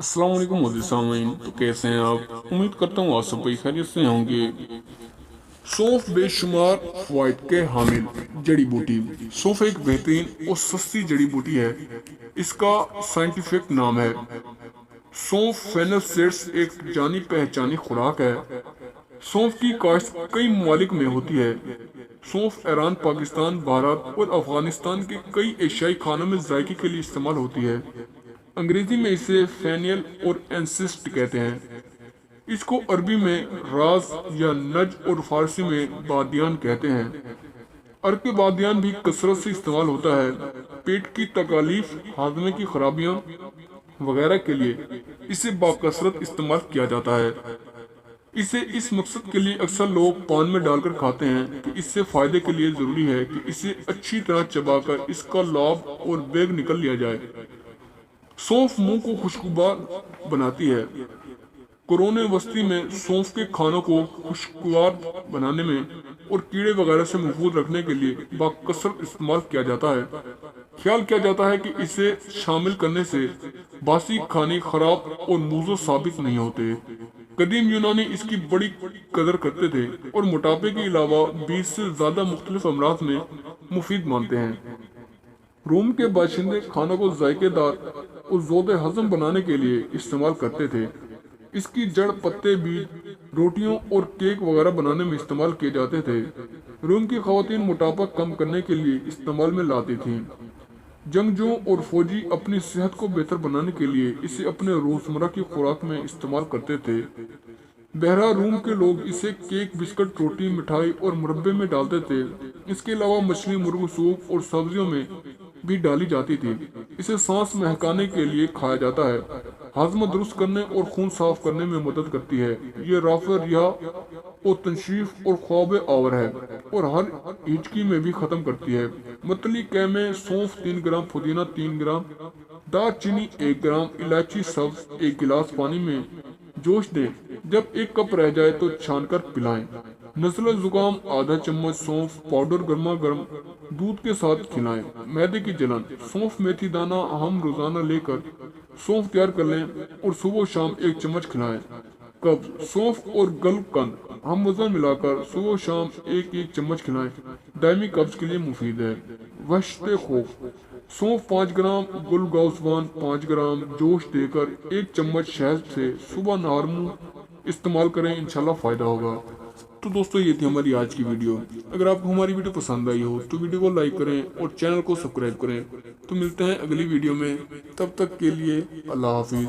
अस्सलाम वालेकुम मोदी सामीन। तो कैसे हैं आप? उम्मीद करता हूँ आप सब भाई खैरियत से होंगे। सौंफ बेशुमार फवाइद के हामिल जड़ी बूटी। सौंफ एक बेहतरीन और सस्ती जड़ी बूटी है। इसका साइंटिफिक नाम है सौंफ फेनस सीड्स, एक जानी पहचानी खुराक है। सौंफ की काश्त कई ममालिक में होती है। सौंफ ईरान, पाकिस्तान, भारत और अफगानिस्तान के कई एशियाई खानों में जायके के लिए इस्तेमाल होती है। अंग्रेजी में इसे फेनियल और एंसिस्ट कहते हैं। इसको अरबी में राज या नज और फारसी में बादियान कहते हैं। अरब के बादियान भी कसरत से इस्तेमाल होता है। पेट की तकालीफ, हाजमे की खराबियां वगैरह के लिए इसे बाकसरत इस्तेमाल किया जाता है। इसे इस मकसद के लिए अक्सर लोग पान में डालकर खाते हैं कि इससे फायदे के लिए जरूरी है कि इसे अच्छी तरह चबाकर इसका लाभ और बेग निकल लिया जाए। सौंफ मुंह को खुशबूदार बनाती है। कोरोने वस्ती में सौंफ के खानों को खुशगवार बनाने में और कीड़े वगैरह से महफूज रखने के लिए बाकसरत इस्तेमाल किया जाता है। ख्याल किया जाता है कि इसे शामिल करने से बासी खाने खराब और मूजो साबित नहीं होते। कदीम यूनानी इसकी बड़ी कदर करते थे और मोटापे के अलावा 20 से ज्यादा मुख्तलिफ अमराज में मुफीद मानते हैं। रोम के बाशिंदे खानों को जायकेदार और जोदे हजम बनाने के लिए इस्तेमाल करते थे। इसकी जड़, पत्ते, बीज रोटियों और केक वगैरह बनाने में इस्तेमाल किए जाते थे। रोम की खवातीन मोटापा कम करने के लिए इस्तेमाल में लाती थीं। जंगजुओं और फौजी अपनी सेहत को बेहतर बनाने के लिए इसे अपने रोजमर्रा की खुराक में इस्तेमाल करते थे। बहरा रूम के लोग इसे केक, बिस्कुट, रोटी, मिठाई और मुरब्बे में डालते थे। इसके अलावा मछली, मुर्ग सूप और सब्जियों में भी डाली जाती थी। इसे सांस महकाने के लिए खाया जाता है। हाजमा दुरुस्त करने और खून साफ करने में मदद करती है। ये राफे, रिहा और तनशीफ और ख्वाब आवर है और हर हिचकी में भी खत्म करती है। मतली कै में सौंफ 3 ग्राम, पुदीना 3 ग्राम, दालचीनी 1 ग्राम, इलायची सब्ज 1 गिलास पानी में जोश दें। जब 1 कप रह जाए तो छानकर पिलाएं। नज़ला जुकाम आधा चम्मच सौंफ पाउडर गर्मा गर्म दूध के साथ खिलाएं। मैदे की जलन, सौंफ मेथी दाना हम रोजाना लेकर सौंफ तैयार कर लें और सुबह शाम 1 चम्मच खिलाएं। कब्ज, सौंफ और गलकंद हम वजन मिलाकर सुबह शाम 1-1 चम्मच खिलाएं। दायमी कब्ज के लिए मुफीद है। वशते खौफ, सौंफ 5 ग्राम, गुलगौसवान 5 ग्राम जोश देकर 1 चम्मच शहद से सुबह नहर मुंह इस्तेमाल करें, इंशाल्लाह फायदा होगा। तो दोस्तों, ये थी हमारी आज की वीडियो। अगर आपको हमारी वीडियो पसंद आई हो तो वीडियो को लाइक करें और चैनल को सब्सक्राइब करें। तो मिलते हैं अगली वीडियो में, तब तक के लिए अल्लाह हाफिज।